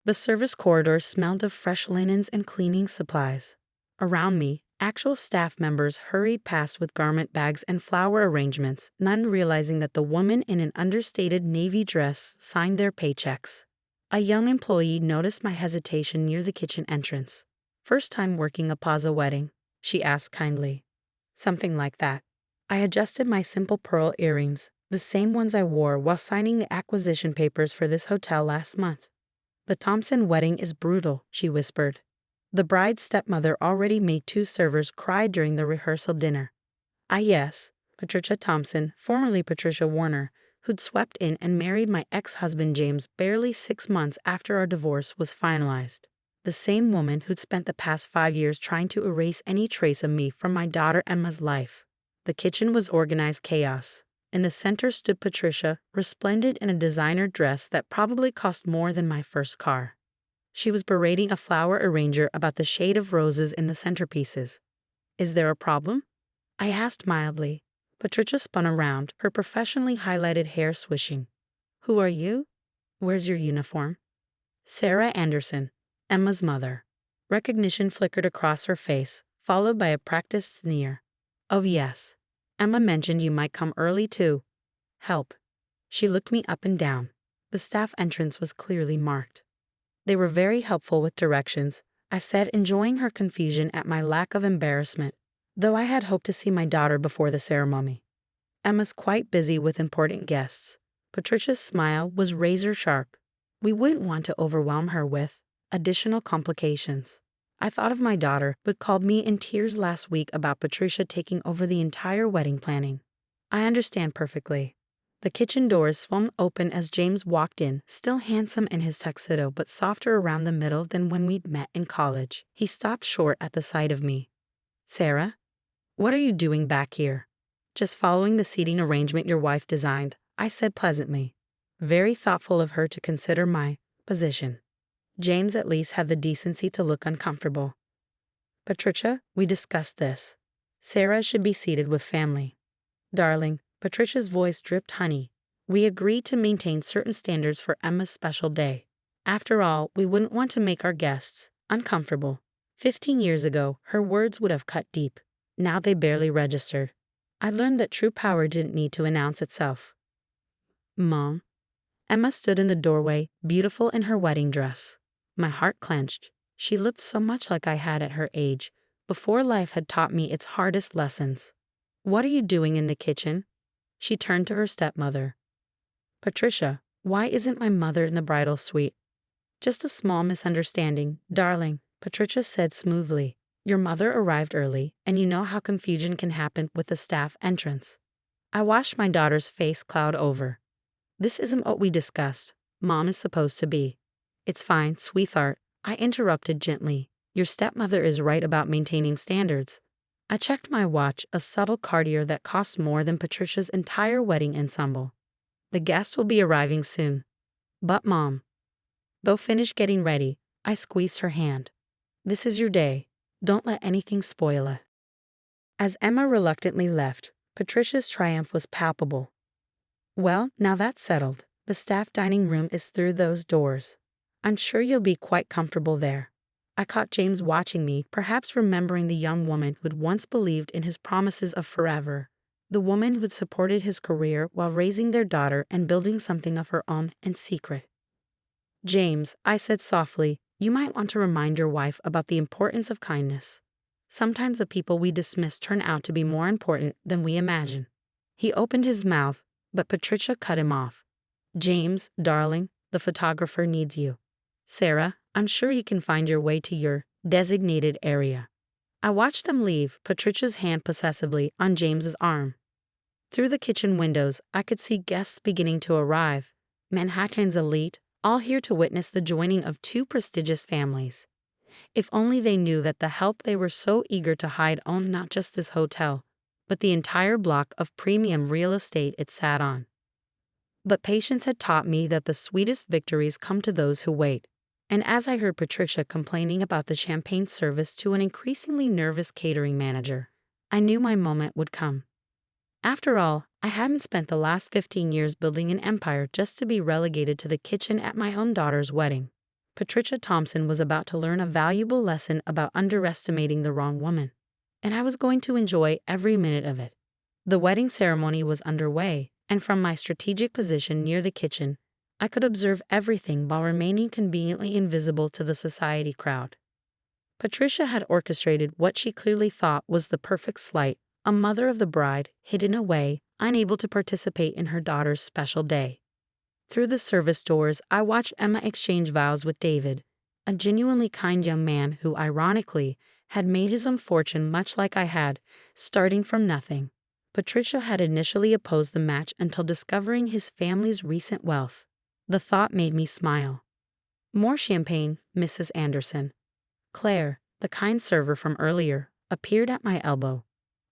The service corridor smelled of fresh linens and cleaning supplies. Around me, actual staff members hurried past with garment bags and flower arrangements, none realizing that the woman in an understated navy dress signed their paychecks. A young employee noticed my hesitation near the kitchen entrance. "First time working a plaza wedding?" she asked kindly. "Something like that." I adjusted my simple pearl earrings, the same ones I wore while signing the acquisition papers for this hotel last month. "The Thompson wedding is brutal," she whispered. The bride's stepmother already made 2 servers cry during the rehearsal dinner. Ah yes, Patricia Thompson, formerly Patricia Warner, who'd swept in and married my ex-husband James barely 6 months after our divorce was finalized. The same woman who'd spent the past 5 years trying to erase any trace of me from my daughter Emma's life. The kitchen was organized chaos. In the center stood Patricia, resplendent in a designer dress that probably cost more than my first car. She was berating a flower arranger about the shade of roses in the centerpieces. "Is there a problem?" I asked mildly. Patricia spun around, her professionally highlighted hair swishing. "Who are you? Where's your uniform?" "Sarah Anderson, Emma's mother." Recognition flickered across her face, followed by a practiced sneer. "Oh yes. Emma mentioned you might come early too. Help." She looked me up and down. The staff entrance was clearly marked. "They were very helpful with directions," I said, enjoying her confusion at my lack of embarrassment, though I had hoped to see my daughter before the ceremony. "Emma's quite busy with important guests." Patricia's smile was razor sharp. "We wouldn't want to overwhelm her with additional complications." I thought of my daughter, who called me in tears last week about Patricia taking over the entire wedding planning. "I understand perfectly." The kitchen doors swung open as James walked in, still handsome in his tuxedo but softer around the middle than when we'd met in college. He stopped short at the sight of me. "Sarah, what are you doing back here?" "Just following the seating arrangement your wife designed," I said pleasantly. Very thoughtful of her to consider my position. James at least had the decency to look uncomfortable. "Patricia, we discussed this. Sarah should be seated with family." "Darling," Patricia's voice dripped honey, "we agreed to maintain certain standards for Emma's special day. After all, we wouldn't want to make our guests uncomfortable." 15 years ago, her words would have cut deep. Now they barely registered. I learned that true power didn't need to announce itself. "Mom." Emma stood in the doorway, beautiful in her wedding dress. My heart clenched. She looked so much like I had at her age, before life had taught me its hardest lessons. "What are you doing in the kitchen?" She turned to her stepmother. "Patricia, why isn't my mother in the bridal suite?" "Just a small misunderstanding, darling," Patricia said smoothly. "Your mother arrived early, and you know how confusion can happen with the staff entrance." I watched my daughter's face cloud over. "This isn't what we discussed. Mom is supposed to be." "It's fine, sweetheart," I interrupted gently. "Your stepmother is right about maintaining standards." I checked my watch, a subtle Cartier that cost more than Patricia's entire wedding ensemble. "The guests will be arriving soon." "But Mom." Though finished getting ready, I squeezed her hand. "This is your day. Don't let anything spoil it." As Emma reluctantly left, Patricia's triumph was palpable. "Well, now that's settled. The staff dining room is through those doors. I'm sure you'll be quite comfortable there." I caught James watching me, perhaps remembering the young woman who'd once believed in his promises of forever. The woman who'd supported his career while raising their daughter and building something of her own in secret. "James," I said softly, "you might want to remind your wife about the importance of kindness. Sometimes the people we dismiss turn out to be more important than we imagine." He opened his mouth, but Patricia cut him off. "James, darling, the photographer needs you. Sarah, I'm sure you can find your way to your designated area." I watched them leave, Patricia's hand possessively on James's arm. Through the kitchen windows, I could see guests beginning to arrive. Manhattan's elite, all here to witness the joining of 2 prestigious families. If only they knew that the help they were so eager to hide owned not just this hotel, but the entire block of premium real estate it sat on. But patience had taught me that the sweetest victories come to those who wait. And as I heard Patricia complaining about the champagne service to an increasingly nervous catering manager, I knew my moment would come. After all, I hadn't spent the last 15 years building an empire just to be relegated to the kitchen at my own daughter's wedding. Patricia Thompson was about to learn a valuable lesson about underestimating the wrong woman, and I was going to enjoy every minute of it. The wedding ceremony was underway, and from my strategic position near the kitchen, I could observe everything while remaining conveniently invisible to the society crowd. Patricia had orchestrated what she clearly thought was the perfect slight, a mother of the bride, hidden away, unable to participate in her daughter's special day. Through the service doors, I watched Emma exchange vows with David, a genuinely kind young man who, ironically, had made his own fortune much like I had, starting from nothing. Patricia had initially opposed the match until discovering his family's recent wealth. The thought made me smile. More champagne, Mrs. Anderson. Claire, the kind server from earlier, appeared at my elbow.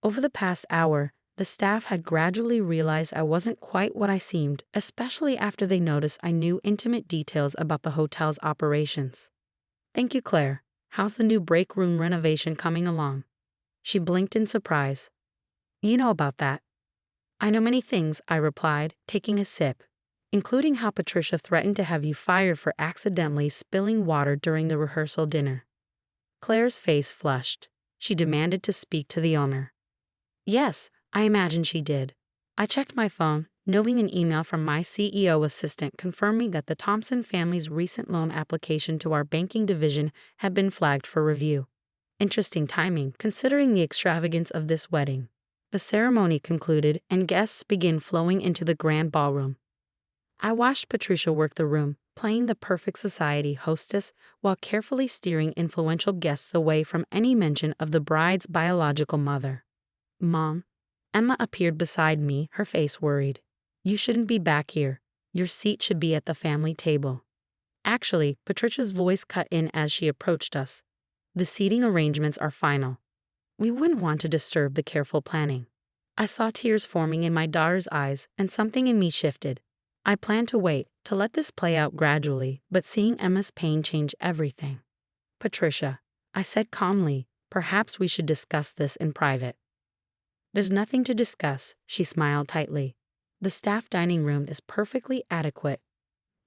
Over the past hour, the staff had gradually realized I wasn't quite what I seemed, especially after they noticed I knew intimate details about the hotel's operations. Thank you, Claire. How's the new break room renovation coming along? She blinked in surprise. You know about that. I know many things, I replied, taking a sip, including how Patricia threatened to have you fired for accidentally spilling water during the rehearsal dinner. Claire's face flushed. She demanded to speak to the owner. Yes, I imagine she did. I checked my phone, noting an email from my CEO assistant confirming that the Thompson family's recent loan application to our banking division had been flagged for review. Interesting timing, considering the extravagance of this wedding. The ceremony concluded, and guests began flowing into the grand ballroom. I watched Patricia work the room, playing the perfect society hostess while carefully steering influential guests away from any mention of the bride's biological mother. Mom. Emma appeared beside me, her face worried. You shouldn't be back here. Your seat should be at the family table. Actually, Patricia's voice cut in as she approached us. The seating arrangements are final. We wouldn't want to disturb the careful planning. I saw tears forming in my daughter's eyes, and something in me shifted. I planned to wait, to let this play out gradually, but seeing Emma's pain changed everything. Patricia, I said calmly, perhaps we should discuss this in private. There's nothing to discuss, she smiled tightly. The staff dining room is perfectly adequate.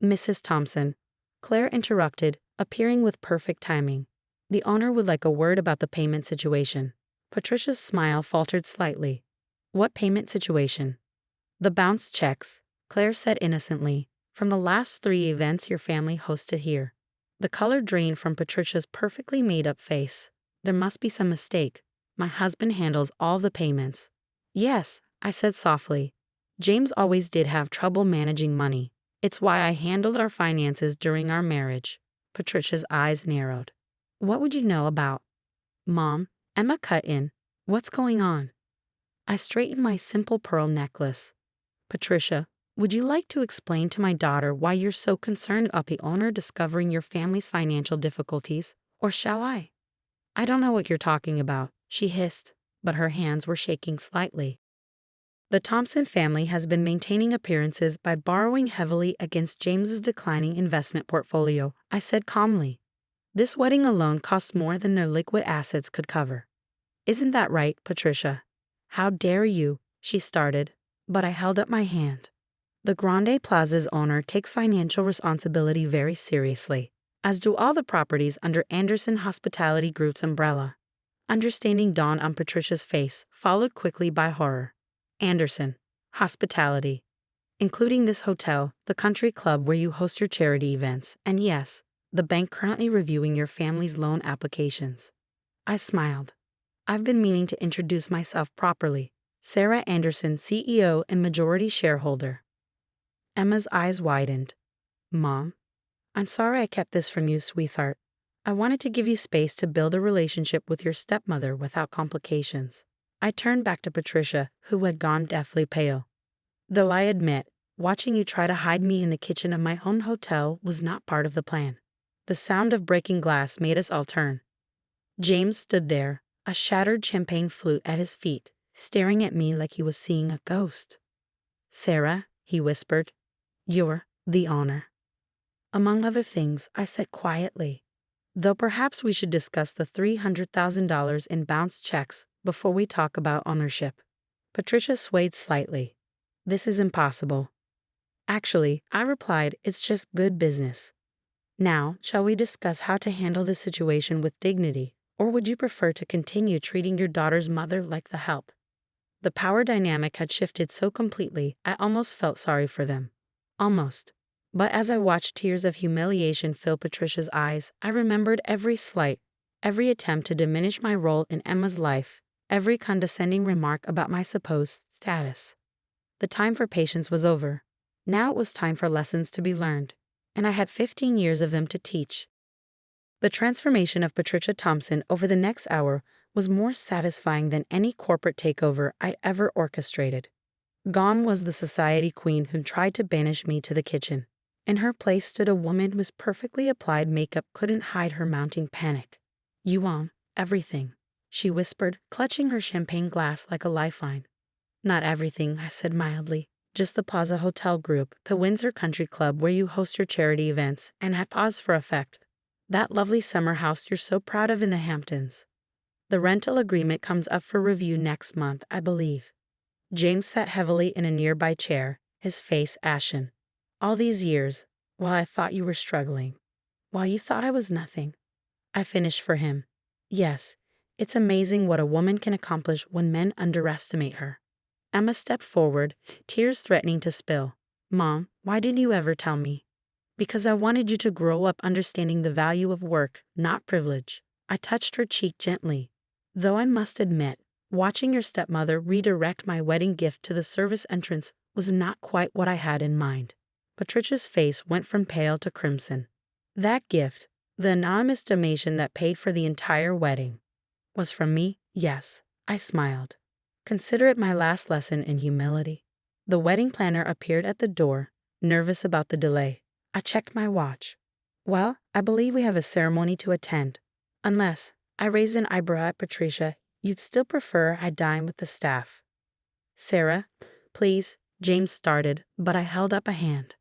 Mrs. Thompson, Claire interrupted, appearing with perfect timing. The owner would like a word about the payment situation. Patricia's smile faltered slightly. What payment situation? The bounced checks, Claire said innocently, from the last 3 events your family hosted here. The color drained from Patricia's perfectly made-up face. There must be some mistake. My husband handles all the payments. Yes, I said softly. James always did have trouble managing money. It's why I handled our finances during our marriage. Patricia's eyes narrowed. What would you know about? Mom, Emma cut in. What's going on? I straightened my simple pearl necklace. Patricia, would you like to explain to my daughter why you're so concerned about the owner discovering your family's financial difficulties, or shall I? I don't know what you're talking about, she hissed, but her hands were shaking slightly. The Thompson family has been maintaining appearances by borrowing heavily against James's declining investment portfolio, I said calmly. This wedding alone cost more than their liquid assets could cover. Isn't that right, Patricia? How dare you, she started, but I held up my hand. The Grande Plaza's owner takes financial responsibility very seriously, as do all the properties under Anderson Hospitality Group's umbrella. Understanding dawned on Patricia's face, followed quickly by horror. Anderson, hospitality, including this hotel, the country club where you host your charity events, and yes, the bank currently reviewing your family's loan applications. I smiled. I've been meaning to introduce myself properly. Sarah Anderson, CEO and majority shareholder. Emma's eyes widened. Mom, I'm sorry I kept this from you, sweetheart. I wanted to give you space to build a relationship with your stepmother without complications. I turned back to Patricia, who had gone deathly pale. Though I admit, watching you try to hide me in the kitchen of my own hotel was not part of the plan. The sound of breaking glass made us all turn. James stood there, a shattered champagne flute at his feet, staring at me like he was seeing a ghost. Sarah, he whispered, you're the owner. Among other things, I said quietly, though perhaps we should discuss the $300,000 in bounced checks before we talk about ownership. Patricia swayed slightly. This is impossible. Actually, I replied, it's just good business. Now, shall we discuss how to handle this situation with dignity, or would you prefer to continue treating your daughter's mother like the help? The power dynamic had shifted so completely, I almost felt sorry for them. Almost. But as I watched tears of humiliation fill Patricia's eyes, I remembered every slight, every attempt to diminish my role in Emma's life, every condescending remark about my supposed status. The time for patience was over. Now it was time for lessons to be learned, and I had 15 years of them to teach. The transformation of Patricia Thompson over the next hour was more satisfying than any corporate takeover I ever orchestrated. Gone was the society queen who tried to banish me to the kitchen. In her place stood a woman whose perfectly applied makeup couldn't hide her mounting panic. "You own everything," she whispered, clutching her champagne glass like a lifeline. "Not everything," I said mildly. "Just the Plaza Hotel Group, the Windsor Country Club where you host your charity events, and I pause for effect. That lovely summer house you're so proud of in the Hamptons. The rental agreement comes up for review next month, I believe." James sat heavily in a nearby chair, his face ashen. "All these years, while I thought you were struggling, while you thought I was nothing," I finished for him. "Yes, it's amazing what a woman can accomplish when men underestimate her." Emma stepped forward, tears threatening to spill. "Mom, why didn't you ever tell me?" "Because I wanted you to grow up understanding the value of work, not privilege." I touched her cheek gently. "Though I must admit, watching your stepmother redirect my wedding gift to the service entrance was not quite what I had in mind." Patricia's face went from pale to crimson. "That gift, the anonymous donation that paid for the entire wedding, was from me?" "Yes," I smiled. "Consider it my last lesson in humility." The wedding planner appeared at the door, nervous about the delay. I checked my watch. "Well, I believe we have a ceremony to attend. Unless," I raised an eyebrow at Patricia, "you'd still prefer I dine with the staff." "Sarah, please," James started, but I held up a hand.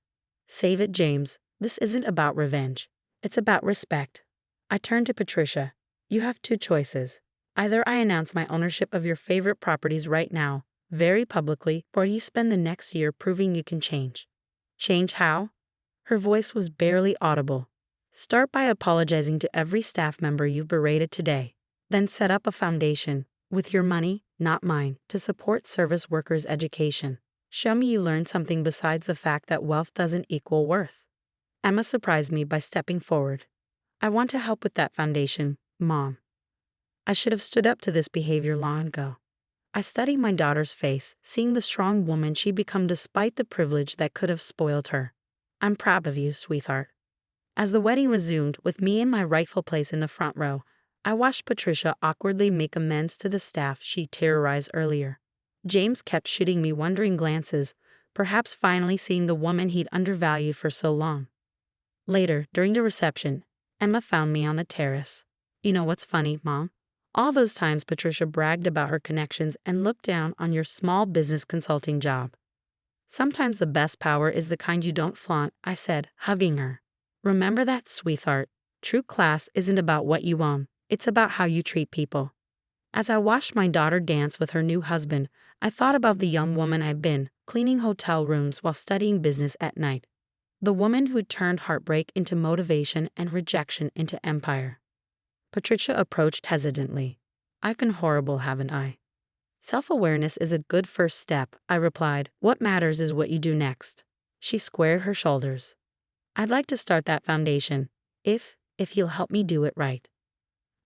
"Save it, James. This isn't about revenge. It's about respect." I turned to Patricia. "You have two choices. Either I announce my ownership of your favorite properties right now, very publicly, or you spend the next year proving you can change." "Change how?" Her voice was barely audible. "Start by apologizing to every staff member you've berated today. Then set up a foundation, with your money, not mine, to support service workers' education. Show me you learned something besides the fact that wealth doesn't equal worth." Emma surprised me by stepping forward. "I want to help with that foundation, Mom." I should have stood up to this behavior long ago. I studied my daughter's face, seeing the strong woman she'd become despite the privilege that could have spoiled her. "I'm proud of you, sweetheart." As the wedding resumed, with me in my rightful place in the front row, I watched Patricia awkwardly make amends to the staff she terrorized earlier. James kept shooting me wondering glances, perhaps finally seeing the woman he'd undervalued for so long. Later, during the reception, Emma found me on the terrace. "You know what's funny, Mom? All those times Patricia bragged about her connections and looked down on your small business consulting job. Sometimes the best power is the kind you don't flaunt," I said, hugging her. "Remember that, sweetheart. True class isn't about what you own. It's about how you treat people." As I watched my daughter dance with her new husband, I thought about the young woman I'd been, cleaning hotel rooms while studying business at night. The woman who'd turned heartbreak into motivation and rejection into empire. Patricia approached hesitantly. "I've been horrible, haven't I?" "Self-awareness is a good first step," I replied. "What matters is what you do next." She squared her shoulders. "I'd like to start that foundation, if you'll help me do it right."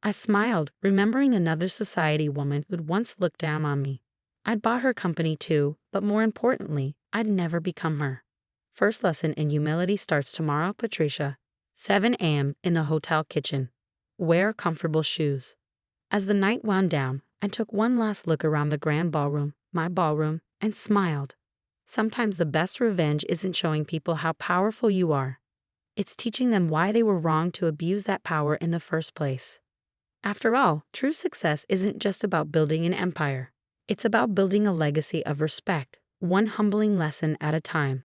I smiled, remembering another society woman who'd once looked down on me. I'd bought her company too, but more importantly, I'd never become her. First lesson in humility starts tomorrow, Patricia. 7 a.m. in the hotel kitchen. Wear comfortable shoes. As the night wound down, I took one last look around the grand ballroom, my ballroom, and smiled. Sometimes the best revenge isn't showing people how powerful you are. It's teaching them why they were wrong to abuse that power in the first place. After all, true success isn't just about building an empire. It's about building a legacy of respect, one humbling lesson at a time.